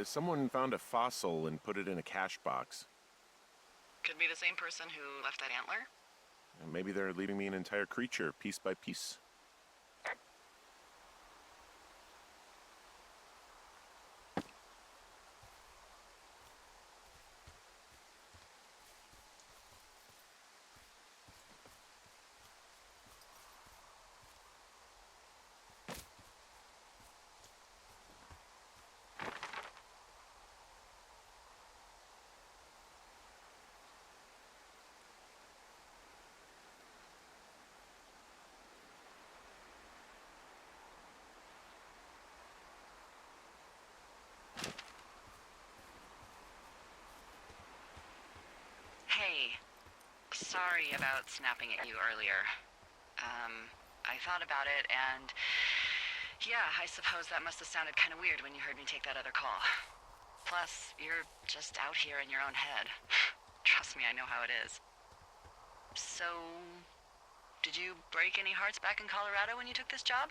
Someone found a fossil and put it in a cash box. Could be the same person who left that antler? Maybe they're leaving me an entire creature, piece by piece. Hey, sorry about snapping at you earlier. I thought about it and... yeah, I suppose that must have sounded kind of weird when you heard me take that other call. Plus, you're just out here in your own head. Trust me, I know how it is. So, did you break any hearts back in Colorado when you took this job?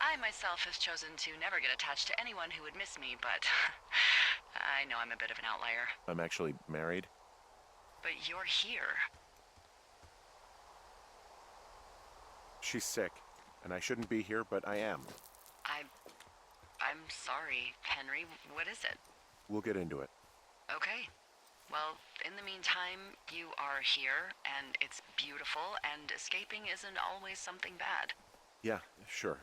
I myself have chosen to never get attached to anyone who would miss me, but I know I'm a bit of an outlier. I'm actually married. But you're here. She's sick, and I shouldn't be here, but I am. I'm sorry, Henry. What is it? We'll get into it. Okay. Well, in the meantime, you are here, and it's beautiful, and escaping isn't always something bad. Yeah, sure.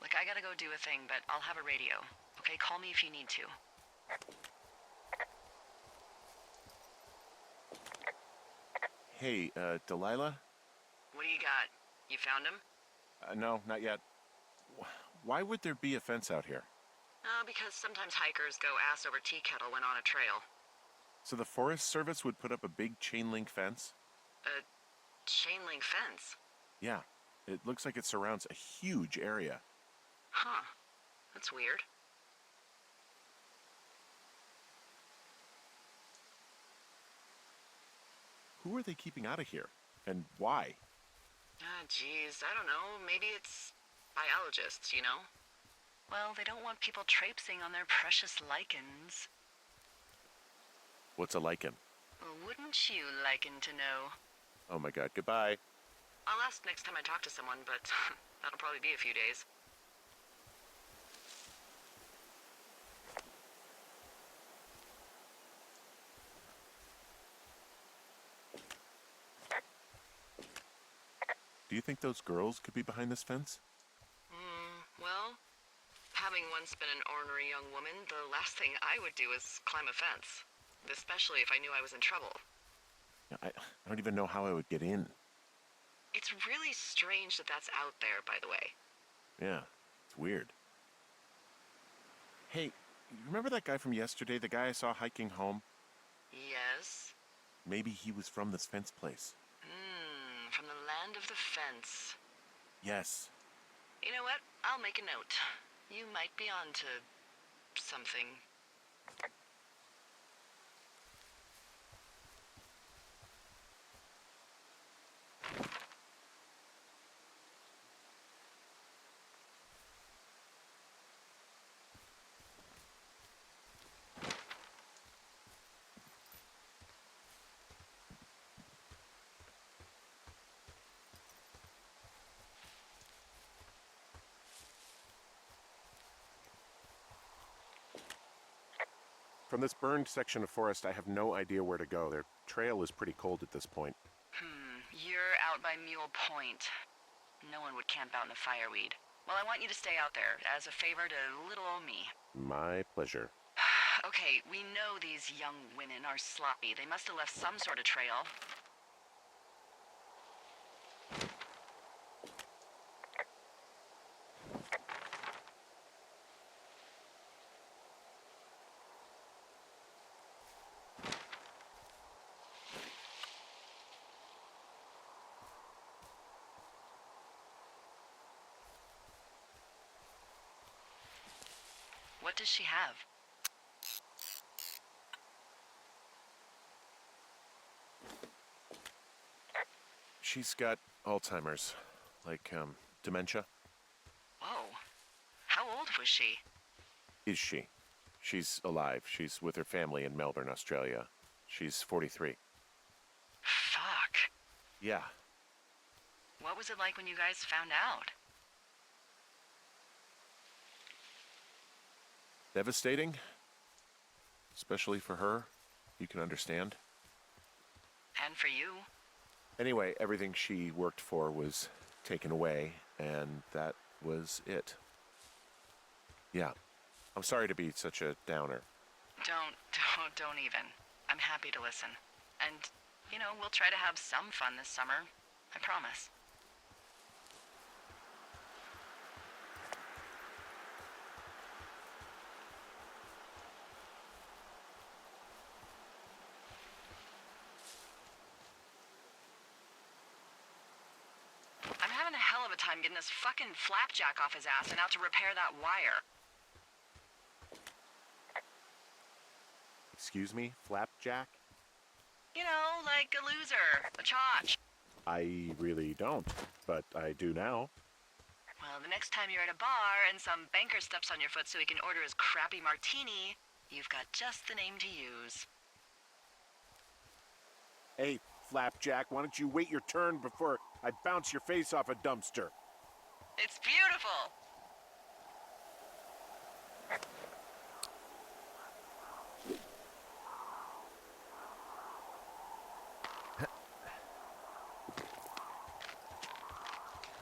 Look, I gotta go do a thing, but I'll have a radio. Okay, call me if you need to. Hey, Delilah? What do you got? You found him? No, not yet. Why would there be a fence out here? Because sometimes hikers go ass over tea kettle when on a trail. So the Forest Service would put up a big chain link fence? A chain link fence? Yeah, it looks like it surrounds a huge area. Huh. That's weird. Who are they keeping out of here? And why? Geez, I don't know. Maybe it's biologists, you know? Well, they don't want people traipsing on their precious lichens. What's a lichen? Wouldn't you liken to know? Oh my god, goodbye. I'll ask next time I talk to someone, but that'll probably be a few days. Do you think those girls could be behind this fence? Well, having once been an ornery young woman, the last thing I would do is climb a fence. Especially if I knew I was in trouble. I don't even know how I would get in. It's really strange that that's out there, by the way. Yeah, it's weird. Hey, you remember that guy from yesterday, the guy I saw hiking home? Yes? Maybe he was from this fence place. From the land of the fence. Yes. You know what? I'll make a note. You might be onto something. From this burned section of forest, I have no idea where to go. Their trail is pretty cold at this point. You're out by Mule Point. No one would camp out in the fireweed. Well, I want you to stay out there, as a favor to little old me. My pleasure. Okay, we know these young women are sloppy. They must have left some sort of trail. What does she have? She's got Alzheimer's. Like, dementia. Whoa. How old was she? Is she? She's alive. She's with her family in Melbourne, Australia. She's 43. Fuck. Yeah. What was it like when you guys found out? Devastating. Especially for her. You can understand. And for you? Anyway, everything she worked for was taken away, and that was it. Yeah. I'm sorry to be such a downer. Don't even. I'm happy to listen. And, you know, we'll try to have some fun this summer. I promise. I'm having a hell of a time getting this fucking flapjack off his ass and out to repair that wire. Excuse me, Flapjack? You know, like a loser, a chotch. I really don't, but I do now. Well, the next time you're at a bar and some banker steps on your foot so he can order his crappy martini, you've got just the name to use. Hey, Flapjack, why don't you wait your turn before I bounce your face off a dumpster? It's beautiful!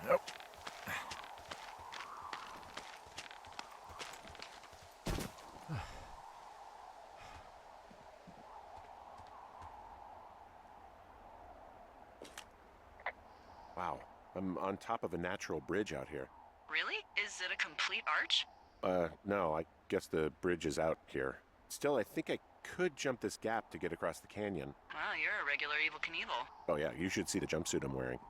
Nope. Wow, I'm on top of a natural bridge out here. Really? Is it a complete arch? No, I guess the bridge is out here. Still, I think I could jump this gap to get across the canyon. Well, you're a regular Evel Knievel. Oh yeah, you should see the jumpsuit I'm wearing.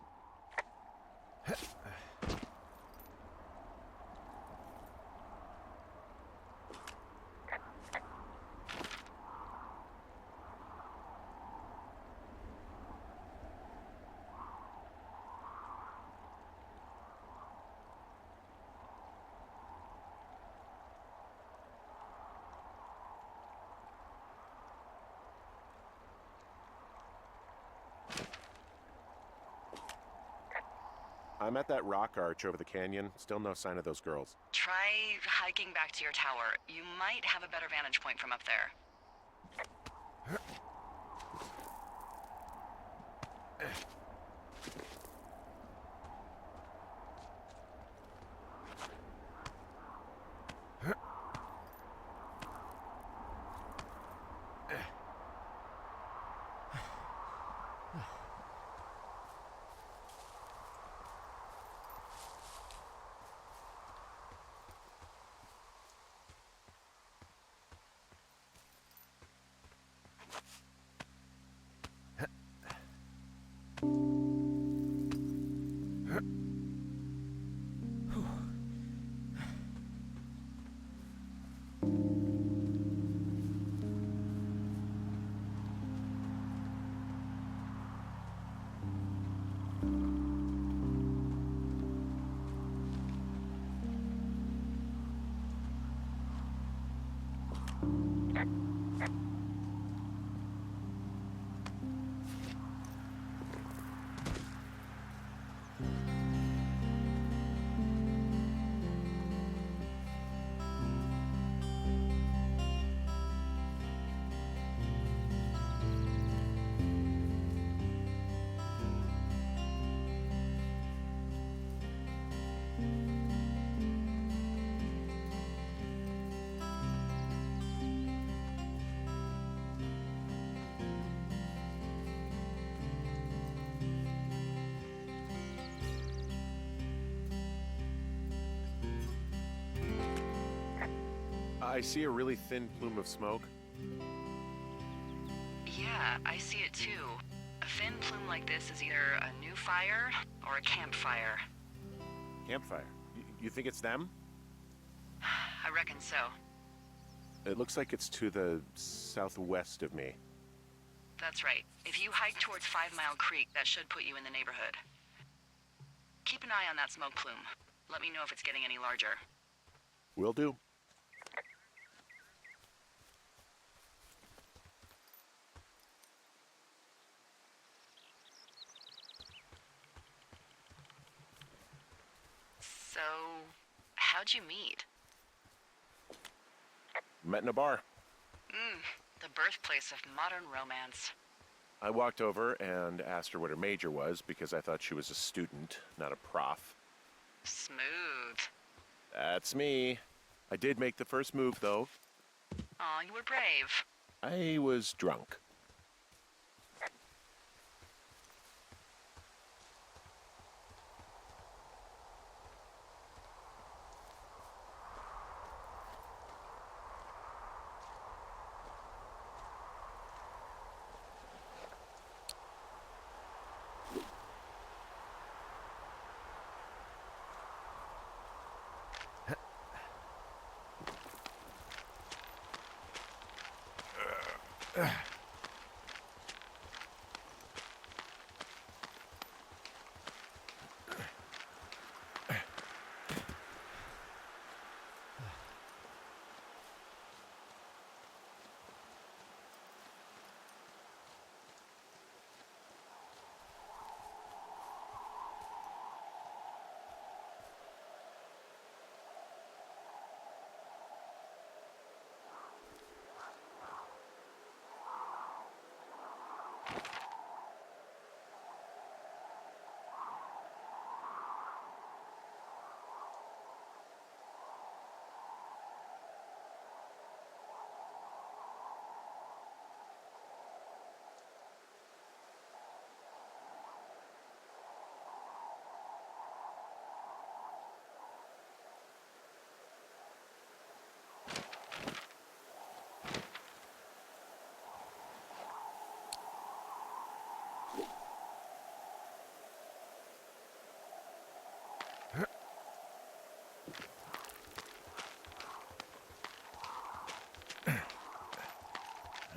I'm at that rock arch over the canyon. Still no sign of those girls. Try hiking back to your tower. You might have a better vantage point from up there. I see a really thin plume of smoke. Yeah, I see it too. A thin plume like this is either a new fire or a campfire. Campfire. You think it's them? I reckon so. It looks like it's to the southwest of me. That's right. If you hike towards 5 Mile Creek, that should put you in the neighborhood. Keep an eye on that smoke plume. Let me know if it's getting any larger. Will do. you meet? Met in a bar. The birthplace of modern romance. I walked over and asked her what her major was because I thought she was a student, not a prof. Smooth. That's me. I did make the first move, though. Aw, you were brave. I was drunk.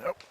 Nope.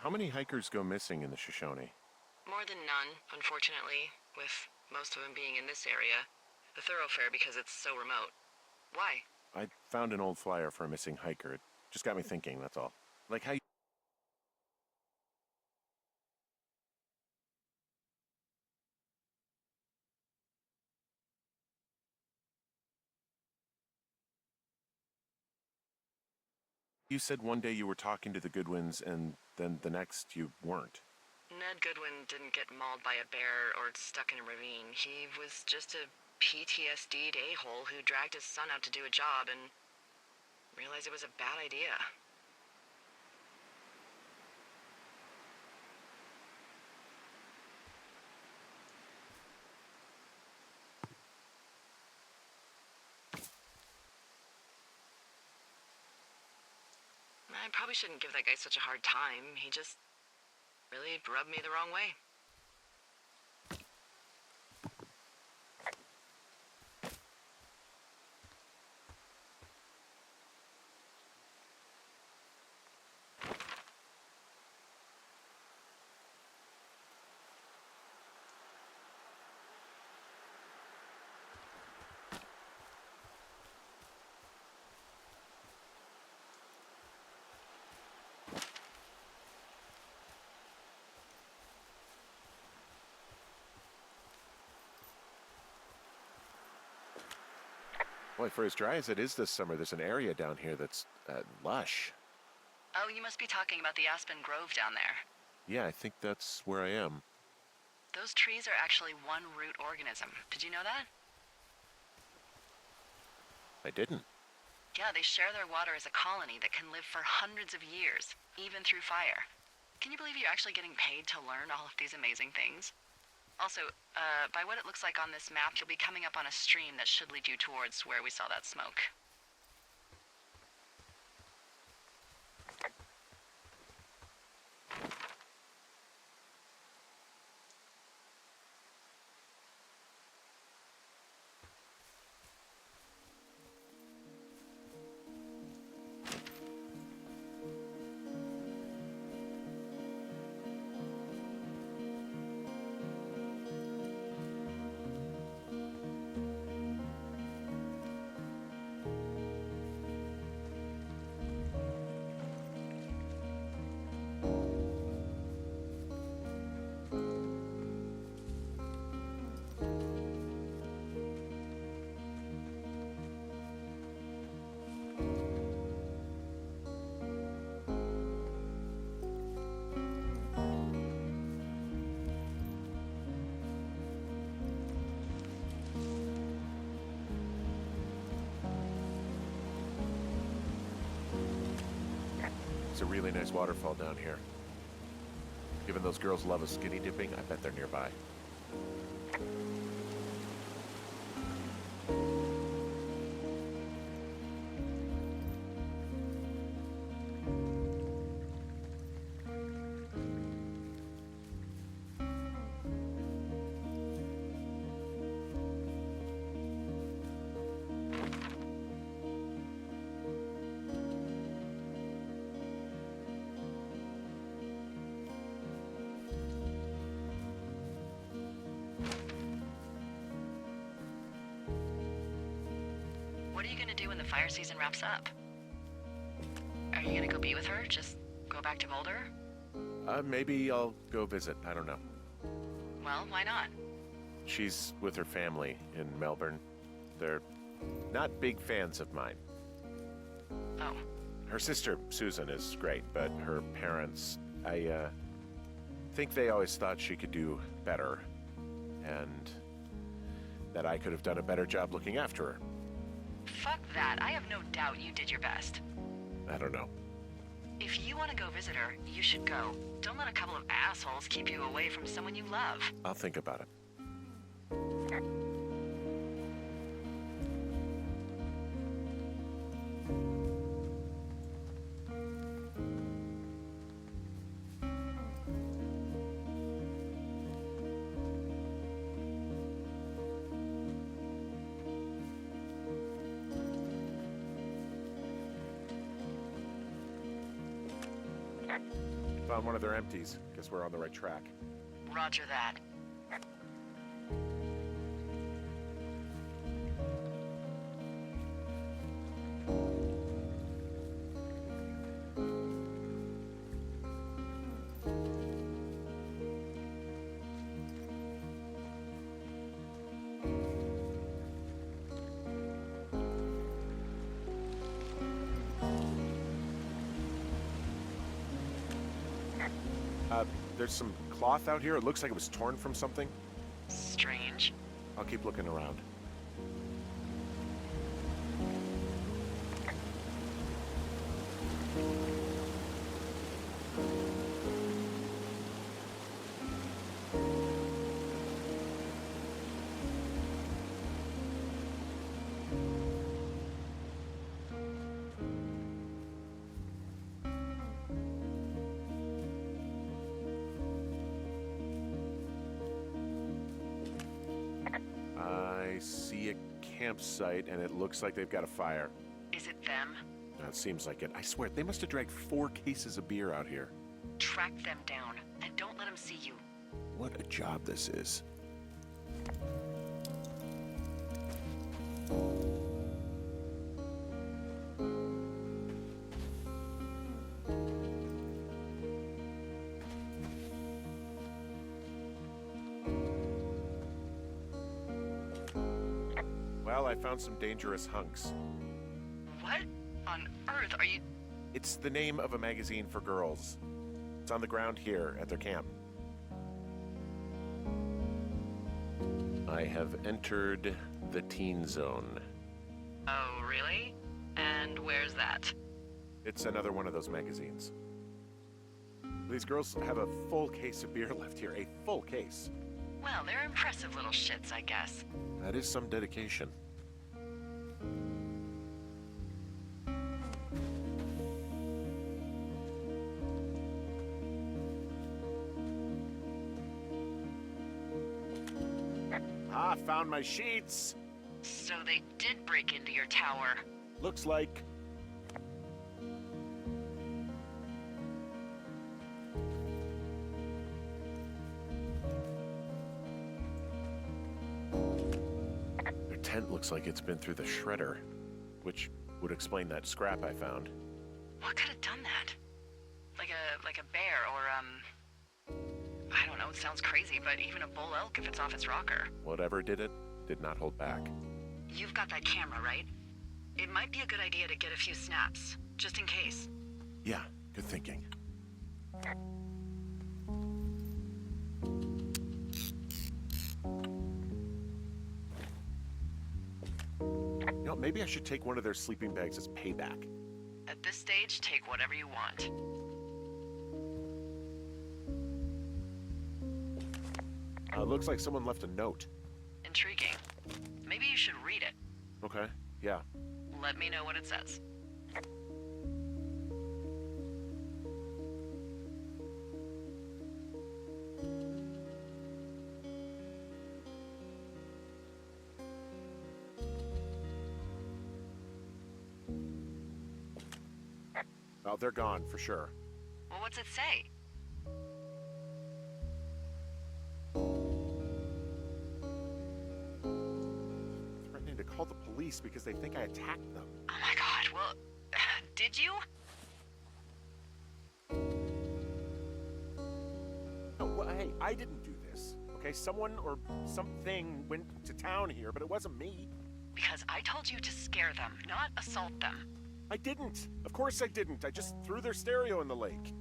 How many hikers go missing in the Shoshone? More than none, unfortunately, with most of them being in this area. The thoroughfare because it's so remote. Why? I found an old flyer for a missing hiker. It just got me thinking, that's all. Like how you said one day you were talking to the Goodwins and then the next you weren't. Ned Goodwin didn't get mauled by a bear or stuck in a ravine. He was just a PTSD'd a-hole who dragged his son out to do a job and realized it was a bad idea. I probably shouldn't give that guy such a hard time. He just really rubbed me the wrong way. Boy, for as dry as it is this summer, there's an area down here that's lush. Oh, you must be talking about the Aspen Grove down there. Yeah, I think that's where I am. Those trees are actually one root organism. Did you know that? I didn't. Yeah, they share their water as a colony that can live for hundreds of years, even through fire. Can you believe you're actually getting paid to learn all of these amazing things? Also, by what it looks like on this map, you'll be coming up on a stream that should lead you towards where we saw that smoke. It's a really nice waterfall down here. Given those girls love a skinny dipping, I bet they're nearby. What are you gonna do when the fire season wraps up? Are you gonna go be with her? Just go back to Boulder? Maybe I'll go visit. I don't know. Well, why not? She's with her family in Melbourne. They're not big fans of mine. Oh. Her sister, Susan, is great, but her parents, I think they always thought she could do better, and that I could have done a better job looking after her. Fuck that. I have no doubt you did your best. I don't know. If you want to go visit her, you should go. Don't let a couple of assholes keep you away from someone you love. I'll think about it. Found one of their empties. Guess we're on the right track. Roger that. There's some cloth out here. It looks like it was torn from something. Strange. I'll keep looking around. I see a campsite, and it looks like they've got a fire. Is it them? It seems like it. I swear, they must have dragged 4 cases of beer out here. Track them down, and don't let them see you. What a job this is. Well, I found some dangerous hunks. What on earth are you... It's the name of a magazine for girls. It's on the ground here at their camp. I have entered the teen zone. Oh, really? And where's that? It's another one of those magazines. These girls have a full case of beer left here. A full case. Well, they're impressive little shits, I guess. That is some dedication. Ah, found my sheets! So they did break into your tower. Looks like... Their tent looks like it's been through the shredder, which would explain that scrap I found. What could have done that? Like a bear or, I don't know, it sounds crazy, but even a bull elk if it's off its rocker. Whatever did it, did not hold back. You've got that camera, right? It might be a good idea to get a few snaps, just in case. Yeah, good thinking. You know, maybe I should take one of their sleeping bags as payback. At this stage, take whatever you want. Looks like someone left a note. Intriguing. Maybe you should read it. Okay, yeah. Let me know what it says. Oh, they're gone, for sure. Well, what's it say? Threatening to call the police because they think I attacked them. Oh my god, well, did you? No, well, hey, I didn't do this. Okay, someone or something went to town here, but it wasn't me. Because I told you to scare them, not assault them. I didn't. Of course I didn't. I just threw their stereo in the lake.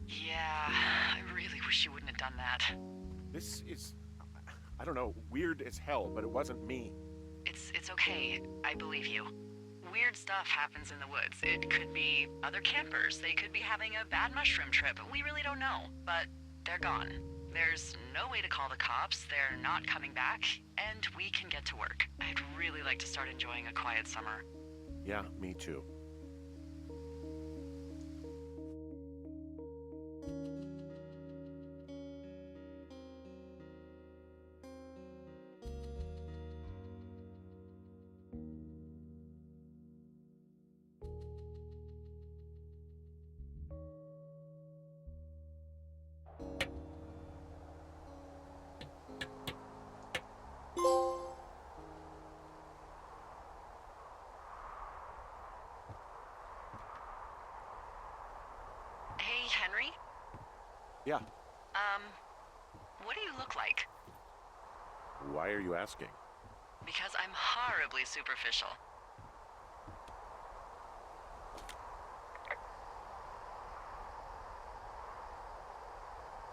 Yeah, I really wish you wouldn't have done that. This is, I don't know, weird as hell, but it wasn't me. It's okay. I believe you. Weird stuff happens in the woods. It could be other campers. They could be having a bad mushroom trip. We really don't know. But they're gone. There's no way to call the cops. They're not coming back. And we can get to work. I'd really like to start enjoying a quiet summer. Yeah, me too. Hey, Henry? Yeah. What do you look like? Why are you asking? Because I'm horribly superficial.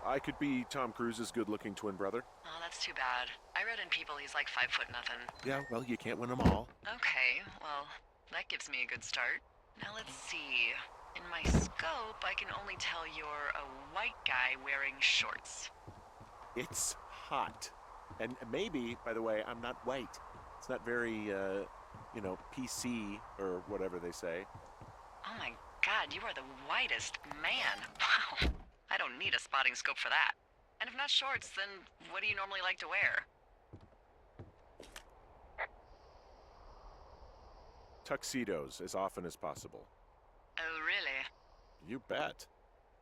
I could be Tom Cruise's good-looking twin brother. Oh, that's too bad. I read in People he's like 5 foot nothing. Yeah, well, you can't win them all. Okay, well, that gives me a good start. Now let's see. In my scope, I can only tell you're a white guy wearing shorts. It's hot. And maybe, by the way, I'm not white. It's not very, PC or whatever they say. Oh my god, you are the whitest man. Wow. I don't need a spotting scope for that. And if not shorts, then what do you normally like to wear? Tuxedos as often as possible. Oh, really? You bet.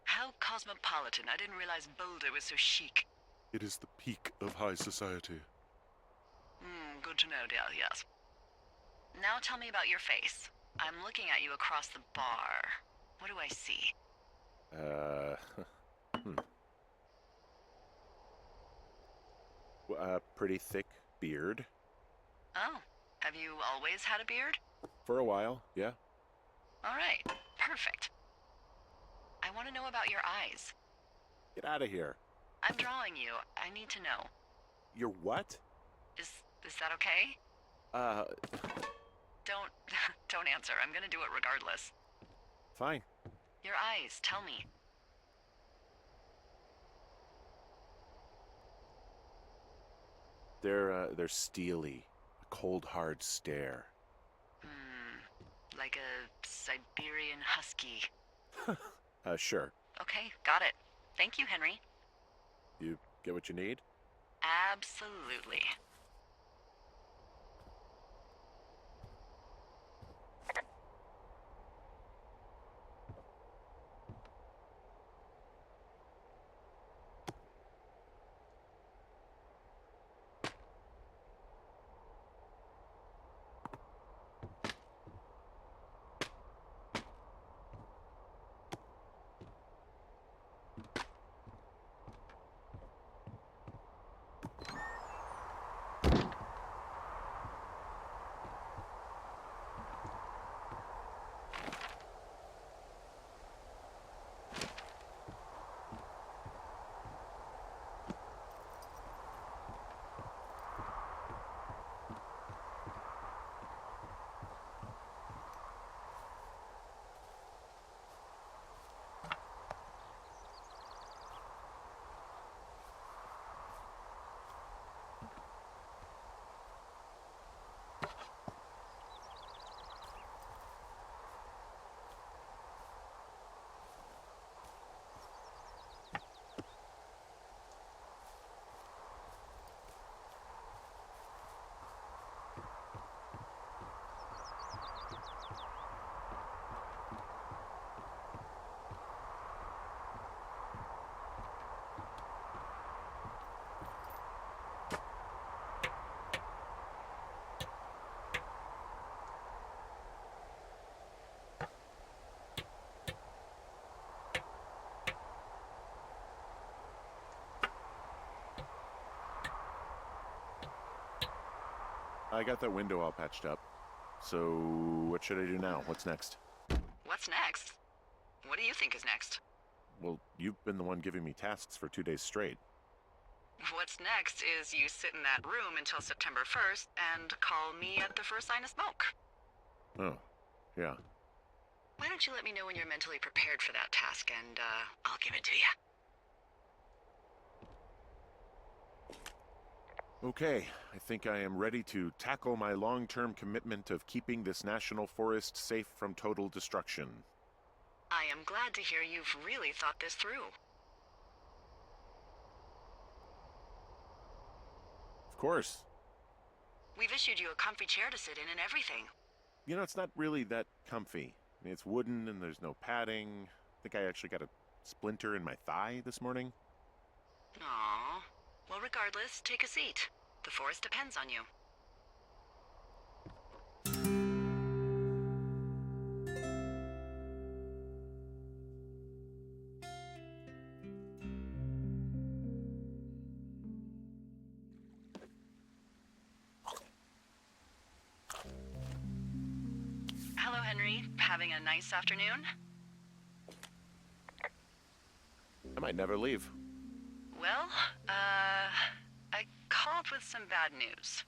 How cosmopolitan. I didn't realize Boulder was so chic. It is the peak of high society. Good to know, dear, yes. Now tell me about your face. I'm looking at you across the bar. What do I see? Pretty thick beard. Oh, have you always had a beard? For a while, yeah. All right, perfect. I want to know about your eyes. Get out of here. I'm drawing you. I need to know. You're what? Is that okay? Don't, don't answer. I'm gonna do it regardless. Fine. Your eyes, tell me. They're steely. A cold, hard stare. Like a Siberian husky. Sure. Okay, got it. Thank you, Henry. You get what you need? Absolutely. I got that window all patched up. So, what should I do now? What's next? What's next? What do you think is next? Well, you've been the one giving me tasks for 2 days straight. What's next is you sit in that room until September 1st and call me at the first sign of smoke. Oh, yeah. Why don't you let me know when you're mentally prepared for that task and, I'll give it to you. Okay, I think I am ready to tackle my long-term commitment of keeping this national forest safe from total destruction. I am glad to hear you've really thought this through. Of course. We've issued you a comfy chair to sit in and everything. You know, it's not really that comfy. I mean, it's wooden and there's no padding. I think I actually got a splinter in my thigh this morning. Aww. Well, regardless, take a seat. The forest depends on you. Hello, Henry. Having a nice afternoon? I might never leave. Well, I called with some bad news.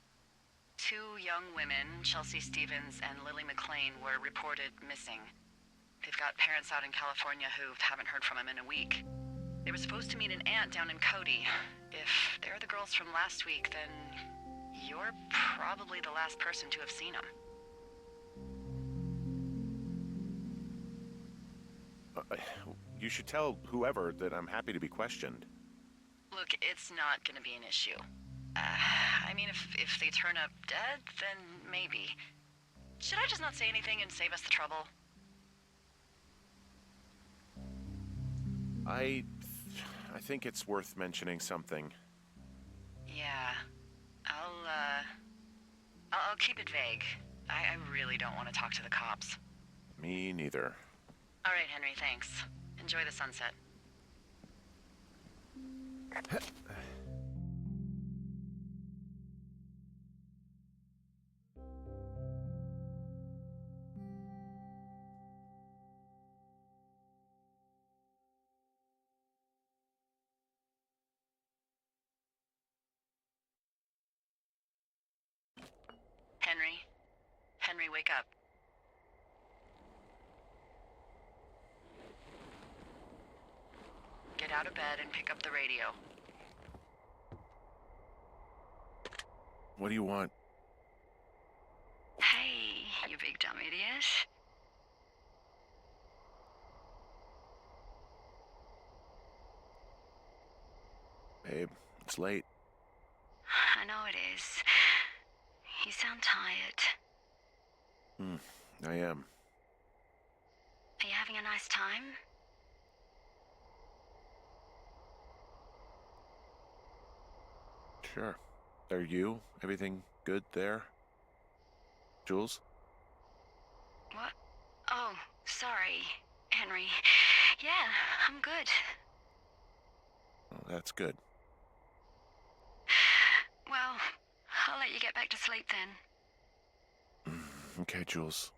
2 young women, Chelsea Stevens and Lily McLean, were reported missing. They've got parents out in California who haven't heard from them in a week. They were supposed to meet an aunt down in Cody. If they're the girls from last week, then you're probably the last person to have seen them. You should tell whoever that I'm happy to be questioned. Look, it's not gonna be an issue. I mean, if they turn up dead, then maybe. Should I just not say anything and save us the trouble? I think it's worth mentioning something. Yeah. I'll keep it vague. I really don't want to talk to the cops. Me neither. All right, Henry, thanks. Enjoy the sunset. Henry? Henry, wake up. Get out of bed and pick up the radio. What do you want? Hey, you big dumb idiot. Babe, it's late. I know it is. You sound tired. I am. Are you having a nice time? Sure. Are you? Everything good there? Jules? What? Oh, sorry, Henry. Yeah, I'm good. Oh, that's good. Well, I'll let you get back to sleep then. Okay, Jules.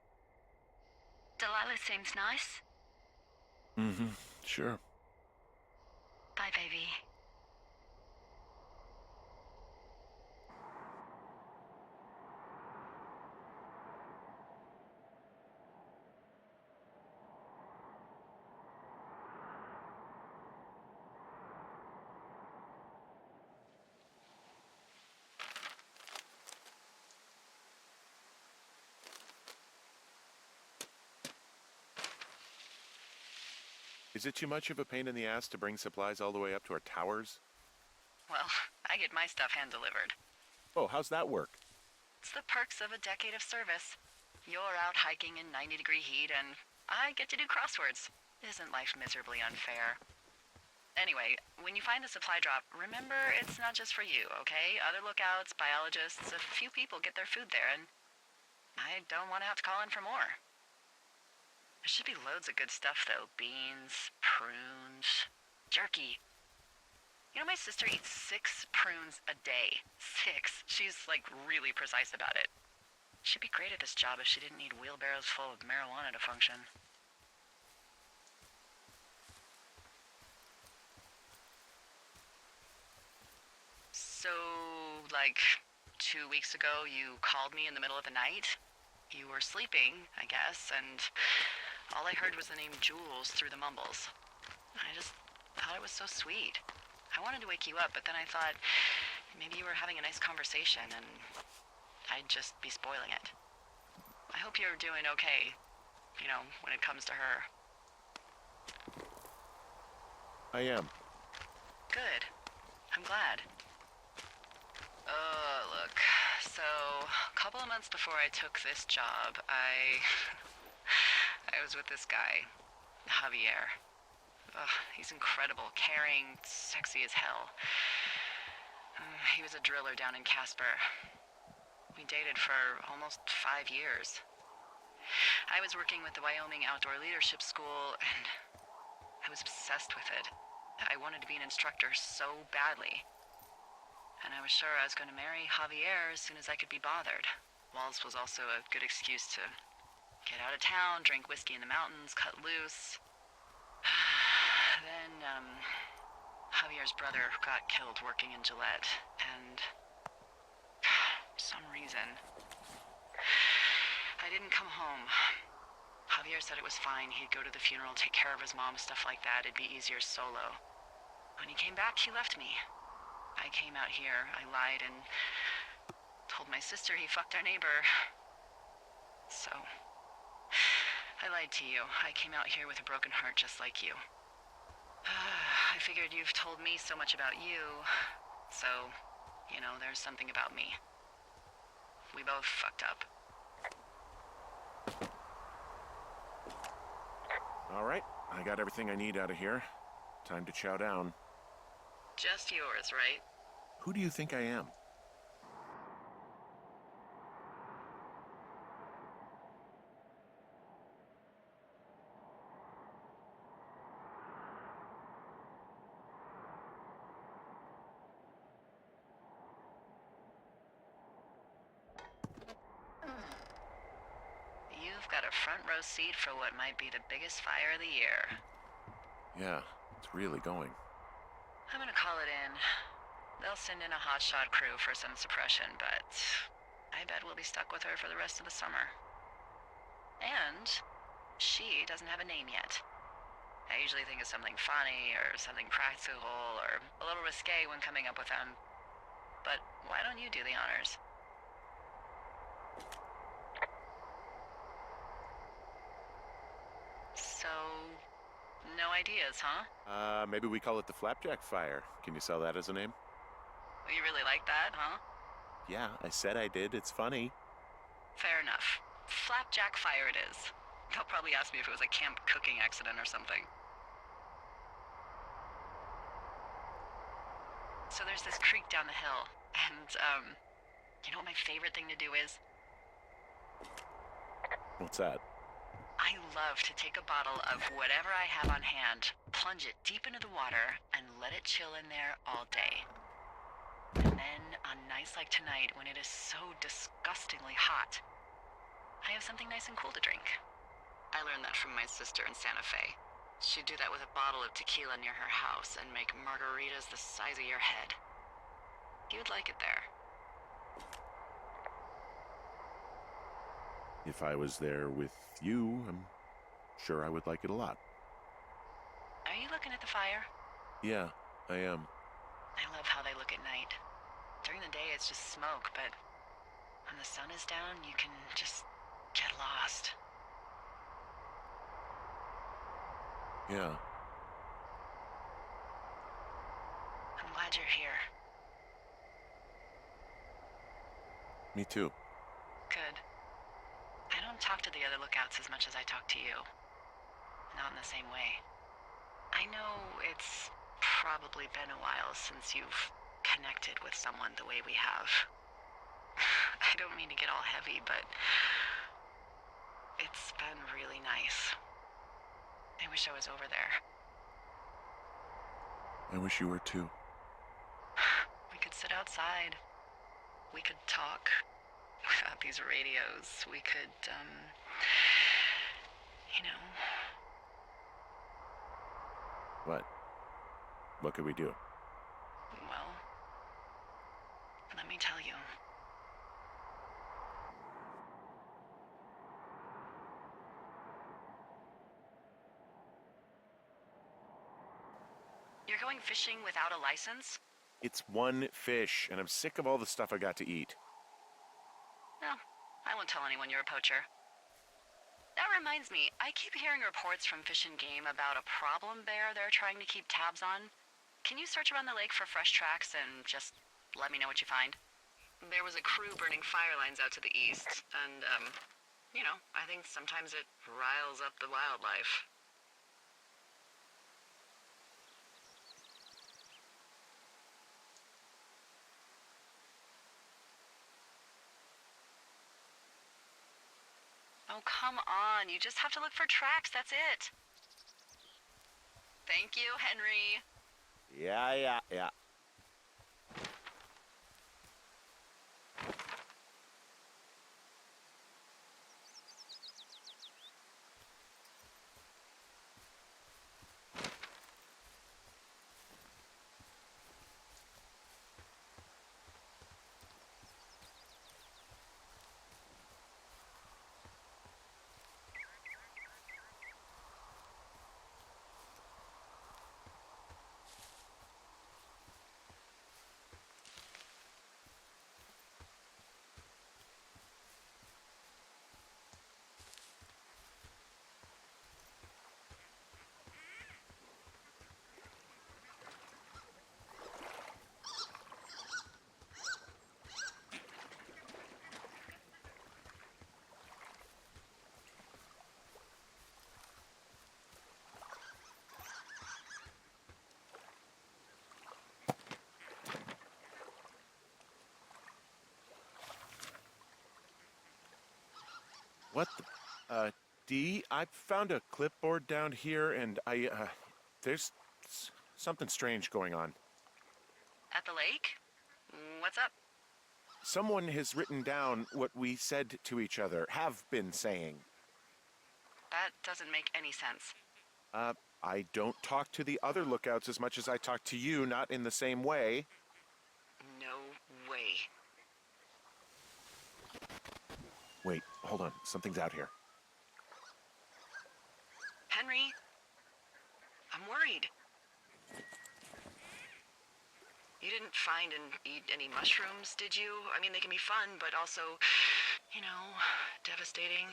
Delilah seems nice. Sure. Bye, baby. Is it too much of a pain in the ass to bring supplies all the way up to our towers? Well, I get my stuff hand-delivered. Oh, how's that work? It's the perks of a decade of service. You're out hiking in 90-degree heat, and I get to do crosswords. Isn't life miserably unfair? Anyway, when you find the supply drop, remember it's not just for you, okay? Other lookouts, biologists, a few people get their food there, and I don't want to have to call in for more. There should be loads of good stuff, though. Beans, prunes, jerky. You know, my sister eats 6 prunes a day. 6. She's, like, really precise about it. She'd be great at this job if she didn't need wheelbarrows full of marijuana to function. So, like, 2 weeks ago, you called me in the middle of the night? You were sleeping, I guess, and all I heard was the name Jules through the mumbles. I just thought it was so sweet. I wanted to wake you up, but then I thought maybe you were having a nice conversation and I'd just be spoiling it. I hope you're doing okay, you know, when it comes to her. I am. Good. I'm glad. Look, so a couple of months before I took this job, I was with this guy, Javier. He's incredible, caring, sexy as hell. He was a driller down in Casper. We dated for almost 5 years. I was working with the Wyoming Outdoor Leadership School, and I was obsessed with it. I wanted to be an instructor so badly. And I was sure I was going to marry Javier as soon as I could be bothered. Walls was also a good excuse to get out of town, drink whiskey in the mountains, cut loose. Then, Javier's brother got killed working in Gillette, and for some reason, I didn't come home. Javier said it was fine. He'd go to the funeral, take care of his mom, stuff like that. It'd be easier solo. When he came back, he left me. I came out here, I lied, and told my sister he fucked our neighbor. So, I lied to you. I came out here with a broken heart just like you. I figured you've told me so much about you, so, you know, there's something about me. We both fucked up. All right, I got everything I need out of here. Time to chow down. Just yours, right? Who do you think I am? You've got a front row seat for what might be the biggest fire of the year. Yeah, it's really going. I'm gonna call it in. They'll send in a hotshot crew for some suppression, but I bet we'll be stuck with her for the rest of the summer. And she doesn't have a name yet. I usually think of something funny or something practical or a little risque when coming up with them. But why don't you do the honors? So, no ideas, huh? Maybe we call it the Flapjack Fire. Can you sell that as a name? You really like that, huh? Yeah, I said I did. It's funny. Fair enough. Flapjack Fire it is. They'll probably ask me if it was a camp cooking accident or something. So there's this creek down the hill, and, you know what my favorite thing to do is? What's that? I love to take a bottle of whatever I have on hand, plunge it deep into the water, and let it chill in there all day. And then, on nights like tonight, when it is so disgustingly hot, I have something nice and cool to drink. I learned that from my sister in Santa Fe. She'd do that with a bottle of tequila near her house and make margaritas the size of your head. You would like it there. If I was there with you, I'm sure I would like it a lot. Are you looking at the fire? Yeah, I am. I love how they look at night. During the day, it's just smoke, but when the sun is down, you can just get lost. Yeah. I'm glad you're here. Me too. Good. I don't talk to the other lookouts as much as I talk to you. Not in the same way. I know it's probably been a while since you've connected with someone the way we have. I don't mean to get all heavy, but it's been really nice. I wish I was over there. I wish you were too. We could sit outside. We could talk without these radios. We could, you know. What? What could we do? Well, let me tell you. You're going fishing without a license? It's one fish, and I'm sick of all the stuff I got to eat. No, I won't tell anyone you're a poacher. That reminds me, I keep hearing reports from Fish and Game about a problem bear they're trying to keep tabs on. Can you search around the lake for fresh tracks and just let me know what you find? There was a crew burning fire lines out to the east, and, you know, I think sometimes it riles up the wildlife. Oh, come on. You just have to look for tracks. That's it. Thank you, Henry. Yeah. What the? Dee, I found a clipboard down here, and there's something strange going on. At the lake? What's up? Someone has written down what we said to each other, have been saying. That doesn't make any sense. I don't talk to the other lookouts as much as I talk to you, not in the same way. No way. hold on. Something's out here. Henry, I'm worried. You didn't find and eat any mushrooms, did you? I mean, they can be fun, but also, you know, devastating.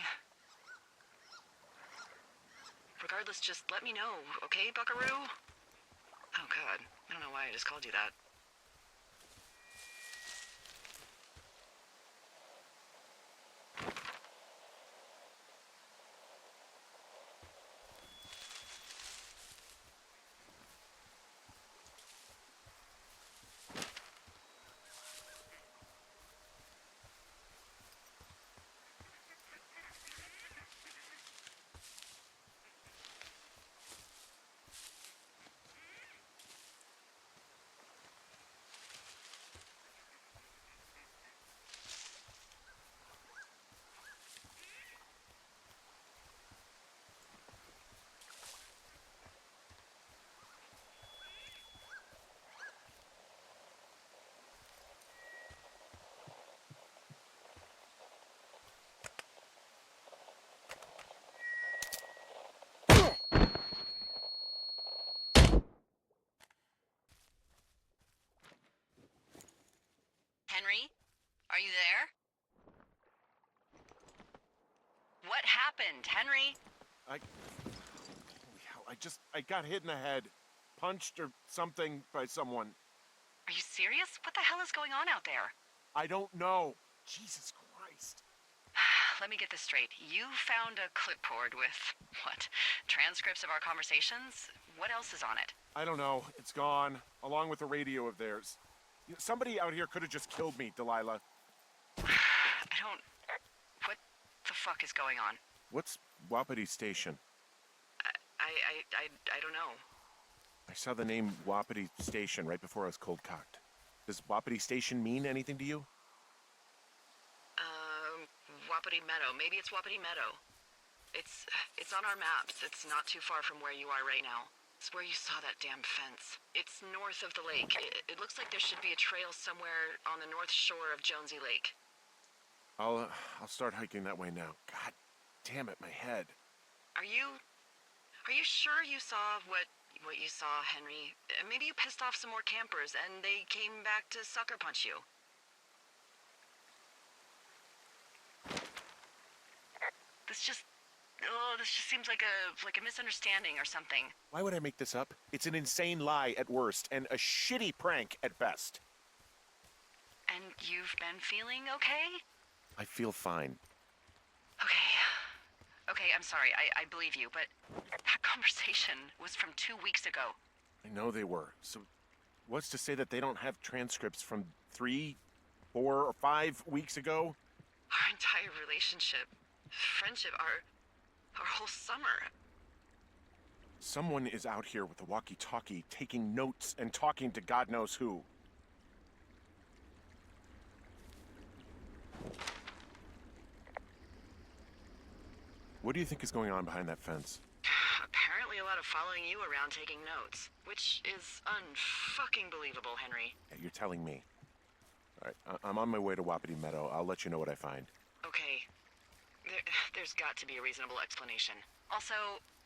Regardless, just let me know, okay, buckaroo? Oh, God. I don't know why I just called you that. Henry? Are you there? What happened, Henry? Holy hell, I got hit in the head. Punched or something by someone. Are you serious? What the hell is going on out there? I don't know. Jesus Christ. Let me get this straight. You found a clipboard with, what, transcripts of our conversations? What else is on it? I don't know. It's gone, along with the radio of theirs. Somebody out here could have just killed me, Delilah. What the fuck is going on? What's Wapiti Station? I don't know. I saw the name Wapiti Station right before I was cold-cocked. Does Wapiti Station mean anything to you? Wapiti Meadow. Maybe it's Wapiti Meadow. It's on our maps. It's not too far from where you are right now. It's where you saw that damn fence. It's north of the lake. It looks like there should be a trail somewhere on the north shore of Jonesy Lake. I'll start hiking that way now. God damn it, my head. Are you sure you saw what you saw, Henry? Maybe you pissed off some more campers and they came back to sucker punch you. This just seems like a misunderstanding or something. Why would I make this up? It's an insane lie at worst and a shitty prank at best. And you've been feeling okay? I feel fine. Okay, I'm sorry, I believe you, but that conversation was from 2 weeks ago. I know they were. So what's to say that they don't have transcripts from 3, 4, or 5 weeks ago? Our entire relationship, friendship, our whole summer. Someone is out here with a walkie-talkie taking notes and talking to God knows who. What do you think is going on behind that fence? Apparently a lot of following you around taking notes, which is unfucking believable, Henry. Yeah, you're telling me. All right, I'm on my way to Wapiti Meadow. I'll let you know what I find. Okay. There's got to be a reasonable explanation. Also,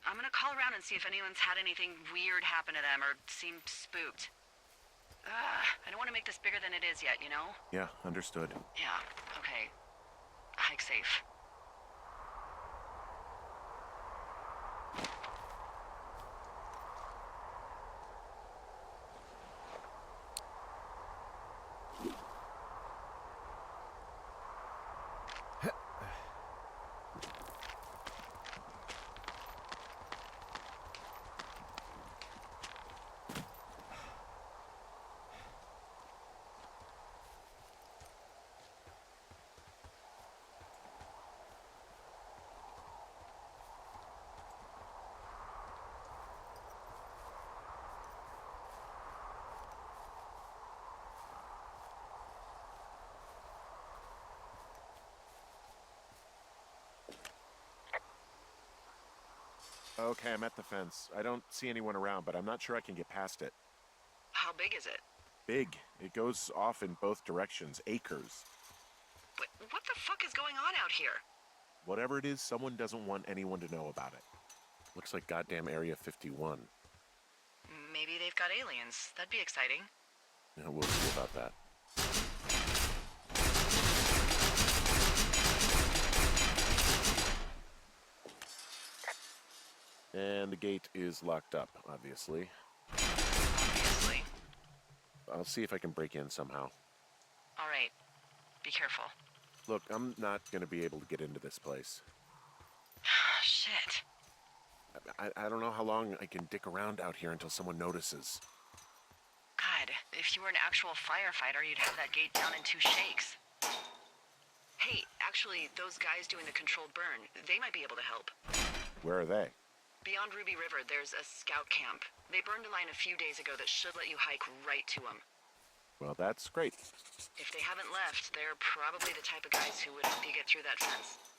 I'm gonna call around and see if anyone's had anything weird happen to them or seemed spooked. I don't want to make this bigger than it is yet, you know? Yeah, understood. Yeah, okay. Hike safe. Okay, I'm at the fence. I don't see anyone around, but I'm not sure I can get past it. How big is it? Big. It goes off in both directions. Acres. What the fuck is going on out here? Whatever it is, someone doesn't want anyone to know about it. Looks like goddamn Area 51. Maybe they've got aliens. That'd be exciting. Yeah, we'll see about that. And the gate is locked up, obviously. Obviously. I'll see if I can break in somehow. All right. Be careful. Look, I'm not going to be able to get into this place. Shit. I don't know how long I can dick around out here until someone notices. God, if you were an actual firefighter, you'd have that gate down in 2 shakes. Hey, actually, those guys doing the controlled burn, they might be able to help. Where are they? Beyond Ruby River, there's a scout camp. They burned a line a few days ago that should let you hike right to them. Well, that's great. If they haven't left, they're probably the type of guys who would help you get through that fence.